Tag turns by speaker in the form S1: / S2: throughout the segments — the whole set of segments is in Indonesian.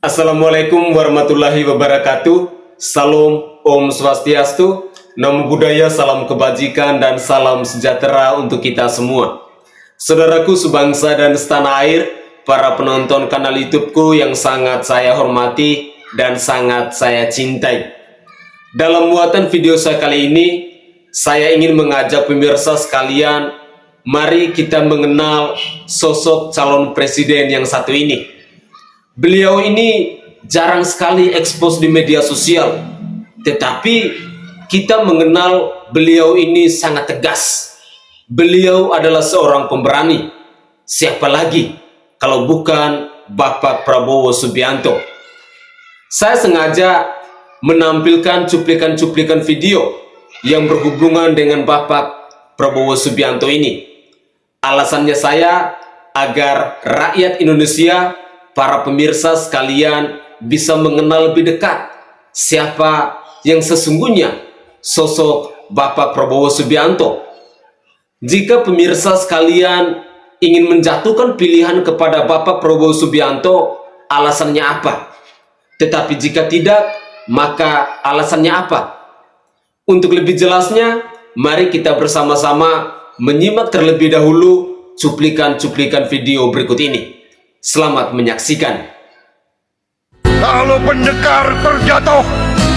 S1: Assalamualaikum warahmatullahi wabarakatuh. Salam Om Swastiastu, Namo Buddhaya, salam kebajikan dan salam sejahtera untuk kita semua. Saudaraku sebangsa dan setanah air, para penonton kanal YouTubeku yang sangat saya hormati dan sangat saya cintai. Dalam muatan video saya kali ini, saya ingin mengajak pemirsa sekalian, mari kita mengenal sosok calon presiden yang satu ini. Beliau ini jarang sekali ekspos di media sosial, tetapi kita mengenal beliau ini sangat tegas. Beliau adalah seorang pemberani. Siapa lagi kalau bukan Bapak Prabowo Subianto? Saya sengaja menampilkan cuplikan-cuplikan video yang berhubungan dengan Bapak Prabowo Subianto ini. Alasannya saya agar rakyat Indonesia, para pemirsa sekalian bisa mengenal lebih dekat siapa yang sesungguhnya sosok Bapak Prabowo Subianto. Jika pemirsa sekalian ingin menjatuhkan pilihan kepada Bapak Prabowo Subianto, alasannya apa? Tetapi jika tidak, maka alasannya apa? Untuk lebih jelasnya, mari kita bersama-sama menyimak terlebih dahulu cuplikan-cuplikan video berikut ini. Selamat menyaksikan.
S2: Kalau pendekar terjatuh,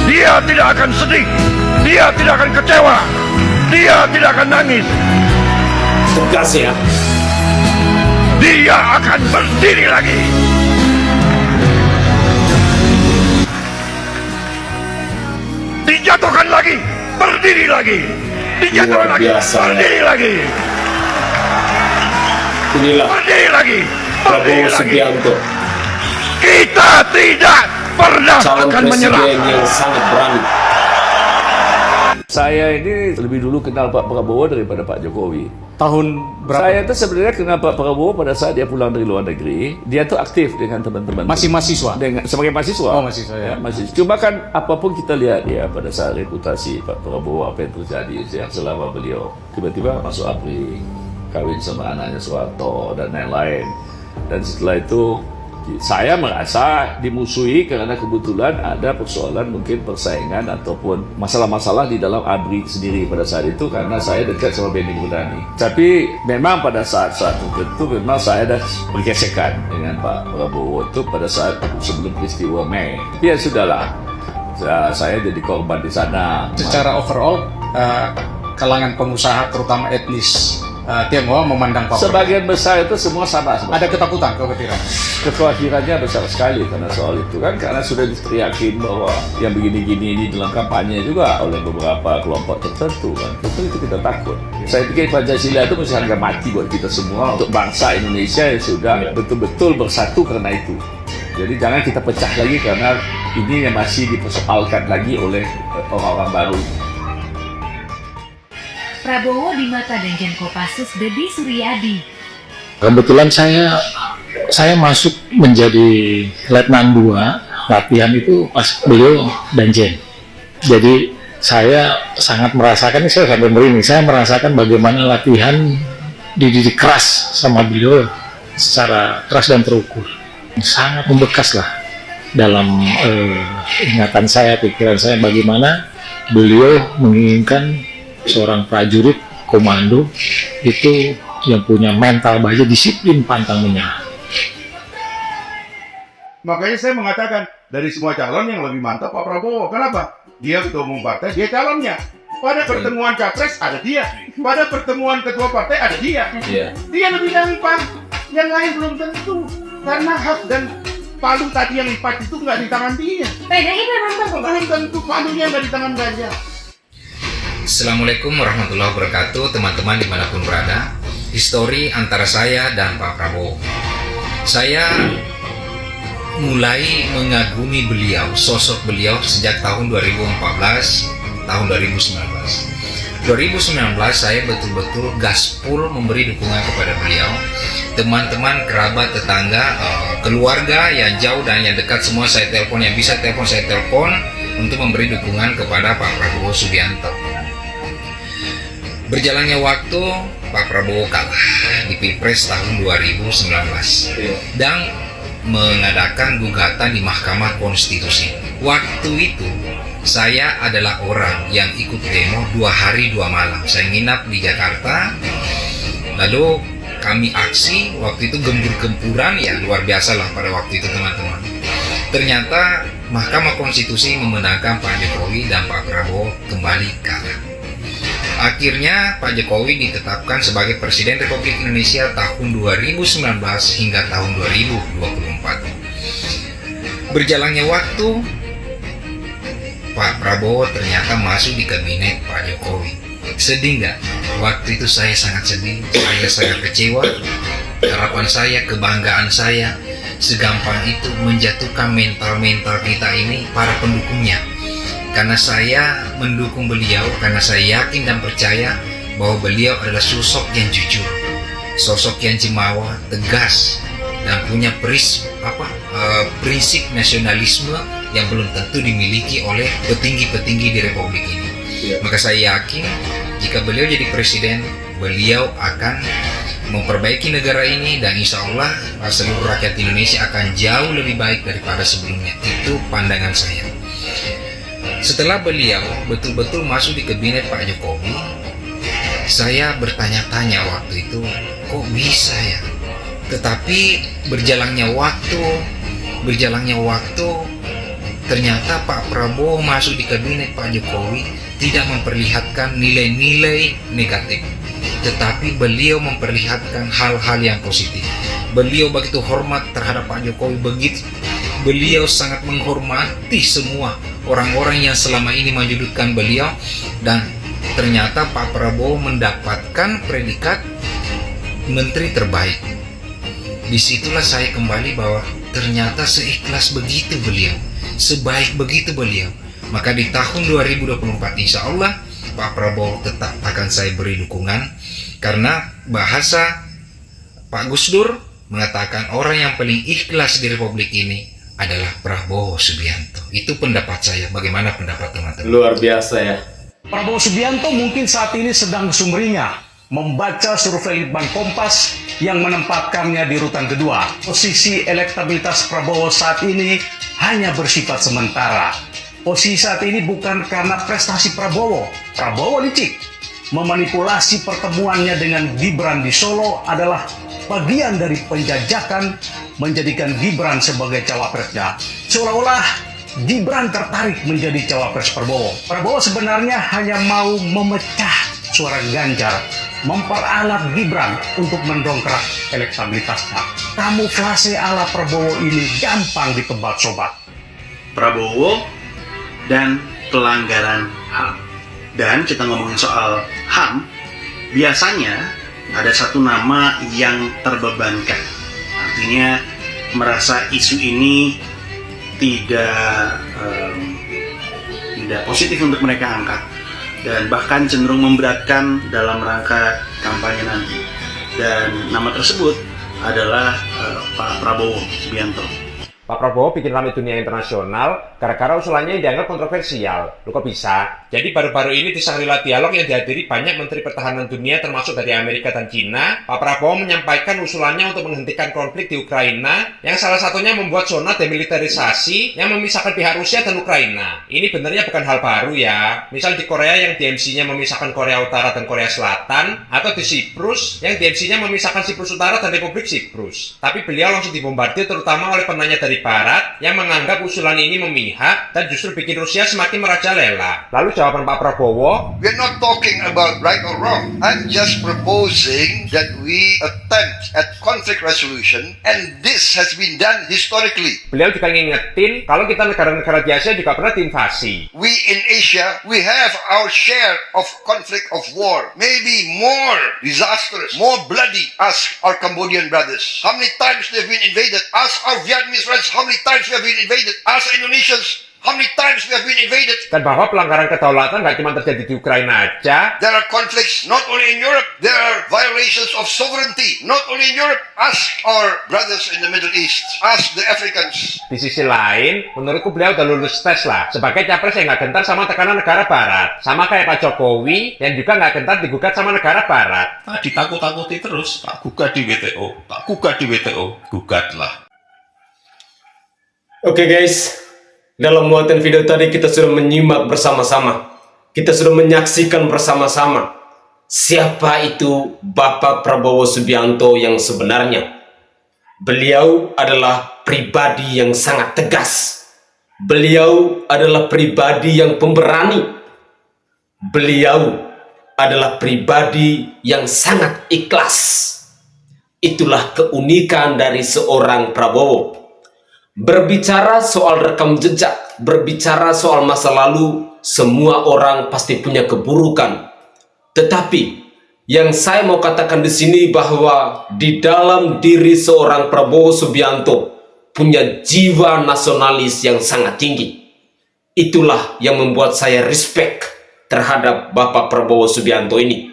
S2: dia tidak akan sedih, dia tidak akan kecewa, dia tidak akan nangis.
S1: Tegas ya.
S2: Dia akan berdiri lagi. Dijatuhkan lagi, berdiri lagi. Dijatuhkan lagi, berdiri lagi.
S1: Inilah
S2: Berdiri lagi.
S1: Prabowo Subianto,
S2: Kita tidak pernah
S1: calon
S2: akan menyerah.
S1: presiden yang sangat berani.
S3: Saya ini lebih dulu kenal Pak Prabowo daripada Pak Jokowi.
S4: Tahun berapa?
S3: Saya itu sebenarnya kenal Pak Prabowo pada saat dia pulang dari luar negeri. Dia tuh aktif dengan teman-teman.
S4: Masih mahasiswa?
S3: Sebagai mahasiswa.
S4: Oh, mahasiswa ya.
S3: Mahasiswa. Cuma kan apapun kita lihat ya pada saat reputasi Pak Prabowo, apa yang terjadi ya, selama beliau tiba-tiba masuk ABRI, kawin sama anaknya Soeharto dan lain-lain. Dan setelah itu saya merasa dimusuhi karena kebetulan ada persoalan mungkin persaingan ataupun masalah-masalah di dalam ABRI sendiri pada saat itu karena saya dekat sama Benny Murdani. Tapi memang pada saat-saat tertentu memang saya ada bergesekan dengan Pak Prabowo itu pada saat sebelum peristiwa Mei. Tapi ya sudahlah, saya jadi korban di sana.
S4: Secara overall, kalangan pengusaha terutama etnis Tionghoa memandang Pak Prabowo.
S3: Sebagian besar itu semua sama.
S4: Ada ketakutan, kekhawatiran.
S3: Kekhawatirannya besar sekali karena soal itu kan, karena sudah diteriakin bahwa yang begini-gini ini dalam kampanye juga oleh beberapa kelompok tertentu kan. Itu kita takut. Saya pikir Pancasila itu mesti harga mati buat kita semua untuk bangsa Indonesia yang sudah betul-betul bersatu karena itu. Jadi jangan kita pecah lagi karena ini yang masih dipersoalkan lagi oleh orang-orang baru.
S5: Prabowo di mata Danjen Kopassus Deddy Suryadi.
S6: Kebetulan saya masuk menjadi Letnan 2, latihan itu pas beliau Danjen. Jadi saya sangat merasakan, saya sampai merinding, saya merasakan bagaimana latihan dididik keras sama beliau secara keras dan terukur. Sangat membekas lah dalam ingatan saya, pikiran saya bagaimana beliau menginginkan seorang prajurit komando itu yang punya mental baja, disiplin, pantang menyerah.
S2: Makanya saya mengatakan dari semua calon yang lebih mantap Pak Prabowo. Kenapa? Dia ketua umum partai, dia calonnya. Pada pertemuan capres ada dia, pada pertemuan ketua partai ada dia. Dia lebih gampang, yang lain belum tentu. Karena hak dan palu tadi yang 4 itu nggak di tangan dia. Belum tentu palunya nggak di tangan Ganjar.
S7: Assalamualaikum warahmatullahi wabarakatuh, teman-teman dimanapun berada. Histori antara saya dan Pak Prabowo. Saya mulai mengagumi beliau, sosok beliau sejak tahun 2014, tahun 2019. 2019 saya betul-betul gaspol memberi dukungan kepada beliau. Teman-teman, kerabat, tetangga, keluarga yang jauh dan yang dekat semua saya telepon, yang bisa telepon saya telepon untuk memberi dukungan kepada Pak Prabowo Subianto. Berjalannya waktu, Pak Prabowo kalah di Pilpres tahun 2019. Dan mengadakan gugatan di Mahkamah Konstitusi. Waktu itu saya adalah orang yang ikut demo 2 hari 2 malam. Saya nginap di Jakarta, lalu kami aksi. Waktu itu gempur-gempuran, ya luar biasa lah pada waktu itu teman-teman. Ternyata Mahkamah Konstitusi memenangkan Pak Jokowi dan Pak Prabowo kembali kalah. Akhirnya Pak Jokowi ditetapkan sebagai Presiden Republik Indonesia tahun 2019 hingga tahun 2024. Berjalannya waktu, Pak Prabowo ternyata masuk di kabinet Pak Jokowi. Sedih nggak? Waktu itu saya sangat sedih, saya sangat kecewa. Harapan saya, kebanggaan saya, segampang itu menjatuhkan mental-mental kita ini, para pendukungnya. Karena saya mendukung beliau, karena saya yakin dan percaya bahwa beliau adalah sosok yang jujur, sosok yang jemawa, tegas, dan punya prinsip nasionalisme yang belum tentu dimiliki oleh petinggi-petinggi di Republik ini. Maka saya yakin jika beliau jadi presiden, beliau akan memperbaiki negara ini, dan insya Allah seluruh rakyat Indonesia akan jauh lebih baik daripada sebelumnya. Itu pandangan saya. Setelah beliau betul-betul masuk di kabinet Pak Jokowi, saya bertanya-tanya waktu itu, kok bisa ya? Tetapi berjalannya waktu, ternyata Pak Prabowo masuk di kabinet Pak Jokowi tidak memperlihatkan nilai-nilai negatif, tetapi beliau memperlihatkan hal-hal yang positif. Beliau begitu hormat terhadap Pak Jokowi, beliau sangat menghormati semua orang-orang yang selama ini menyudutkan beliau, dan ternyata Pak Prabowo mendapatkan predikat Menteri Terbaik. Disitulah saya kembali bahwa ternyata seikhlas begitu beliau, sebaik begitu beliau. Maka di tahun 2024 insya Allah Pak Prabowo tetap akan saya beri dukungan, karena bahasa Pak Gus Dur mengatakan orang yang paling ikhlas di Republik ini adalah Prabowo Subianto. Itu pendapat saya. Bagaimana pendapat teman-teman?
S1: Luar biasa ya.
S8: Prabowo Subianto mungkin saat ini sedang sumringah membaca survei Litbang Kompas yang menempatkannya di urutan kedua. Posisi elektabilitas Prabowo saat ini hanya bersifat sementara. Posisi saat ini bukan karena prestasi Prabowo. Prabowo licik. Memanipulasi pertemuannya dengan Gibran di Solo adalah bagian dari penjajakan menjadikan Gibran sebagai cawapresnya. Seolah-olah Gibran tertarik menjadi cawapres Prabowo. Prabowo sebenarnya hanya mau memecah suara Ganjar, memperalat Gibran untuk mendongkrak elektabilitasnya. Kamuflase ala Prabowo ini gampang ditebak sobat.
S9: Prabowo dan pelanggaran HAM. Dan kita ngomongin soal HAM, biasanya ada satu nama yang terbebankan. Artinya merasa isu ini tidak positif untuk mereka angkat, dan bahkan cenderung memberatkan dalam rangka kampanye nanti. Dan nama tersebut adalah Pak Prabowo Subianto.
S10: Pak Prabowo bikin ramai dunia internasional gara-gara usulannya yang dianggap kontroversial. Loh kok bisa? Jadi baru-baru ini di Shangri-La Dialog yang dihadiri banyak menteri pertahanan dunia termasuk dari Amerika dan Cina, Pak Prabowo menyampaikan usulannya untuk menghentikan konflik di Ukraina, yang salah satunya membuat zona demilitarisasi yang memisahkan pihak Rusia dan Ukraina. Ini benernya bukan hal baru ya. Misal di Korea yang DMZ-nya memisahkan Korea Utara dan Korea Selatan, atau di Siprus yang DMZ-nya memisahkan Siprus Utara dan Republik Siprus. Tapi beliau langsung dibombardir terutama oleh penanya dari Barat yang menganggap usulan ini memihak dan justru bikin Rusia semakin merajalela. Lalu jawaban Pak Prabowo,
S11: "We're not talking about right or wrong. I'm just proposing that we attempt at conflict resolution, and this has been done historically."
S10: Beliau juga ngingetin kalau kita negara-negara di Asia juga pernah diinvasi.
S11: We in Asia, we have our share of conflict of war, maybe more disastrous, more bloody as our Cambodian brothers. How many times they've been invaded? As our Vietnamese friends, how many times we have been invaded? As Indonesians, how many times we have been invaded?
S10: Dan bahwa pelanggaran kedaulatan nggak cuma terjadi di Ukraina aja.
S11: There are conflicts not only in Europe, there are violations of sovereignty, not only in Europe, as our brothers in the Middle East, as the Africans.
S10: Di sisi lain, menurutku beliau udah lulus tes lah, sebagai capres yang nggak gentar sama tekanan negara Barat. Sama kayak Pak Jokowi, yang juga nggak gentar digugat sama negara Barat.
S3: Ditakut-takuti terus, tak gugat di WTO, gugatlah.
S1: Oke guys, dalam muatan video tadi kita sudah menyimak bersama-sama. Kita sudah menyaksikan bersama-sama siapa itu Bapak Prabowo Subianto yang sebenarnya. Beliau adalah pribadi yang sangat tegas. Beliau adalah pribadi yang pemberani. Beliau adalah pribadi yang sangat ikhlas. Itulah keunikan dari seorang Prabowo. Berbicara soal rekam jejak, berbicara soal masa lalu, semua orang pasti punya keburukan. Tetapi yang saya mau katakan di sini bahwa di dalam diri seorang Prabowo Subianto punya jiwa nasionalis yang sangat tinggi. Itulah yang membuat saya respect terhadap Bapak Prabowo Subianto ini.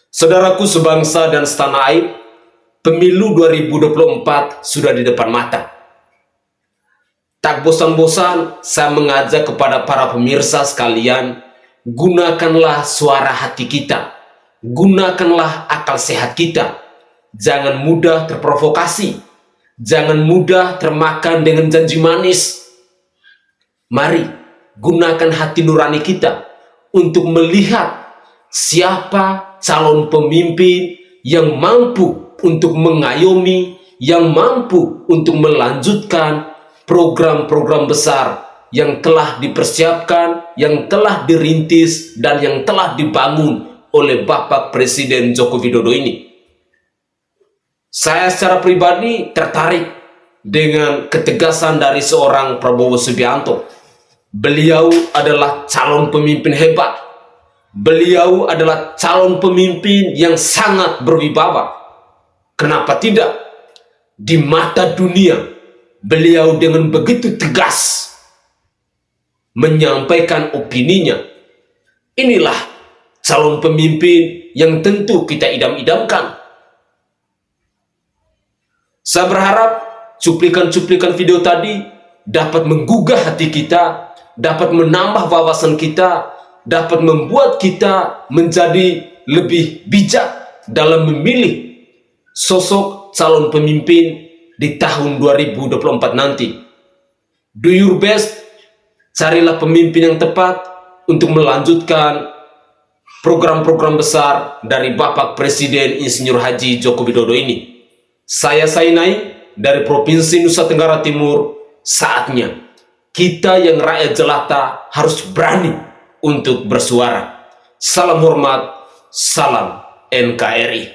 S1: Saudaraku sebangsa dan setanah air, pemilu 2024 sudah di depan mata. Tak bosan-bosan saya mengajak kepada para pemirsa sekalian, gunakanlah suara hati kita, gunakanlah akal sehat kita. Jangan mudah terprovokasi, jangan mudah termakan dengan janji manis. Mari gunakan hati nurani kita untuk melihat siapa calon pemimpin yang mampu untuk mengayomi, yang mampu untuk melanjutkan program-program besar yang telah dipersiapkan, yang telah dirintis, dan yang telah dibangun oleh Bapak Presiden Joko Widodo ini. Saya secara pribadi tertarik dengan ketegasan dari seorang Prabowo Subianto. Beliau adalah calon pemimpin hebat. Beliau adalah calon pemimpin yang sangat berwibawa. Kenapa tidak? Di mata dunia, beliau dengan begitu tegas menyampaikan opininya. Inilah calon pemimpin yang tentu kita idam-idamkan. Saya berharap cuplikan-cuplikan video tadi dapat menggugah hati kita, dapat menambah wawasan kita, dapat membuat kita menjadi lebih bijak dalam memilih sosok calon pemimpin di tahun 2024 nanti. Do your best, carilah pemimpin yang tepat untuk melanjutkan program-program besar dari Bapak Presiden Insinyur Haji Joko Widodo ini. Saya Sainai dari Provinsi Nusa Tenggara Timur. Saatnya kita yang rakyat jelata harus berani untuk bersuara. Salam hormat, salam NKRI.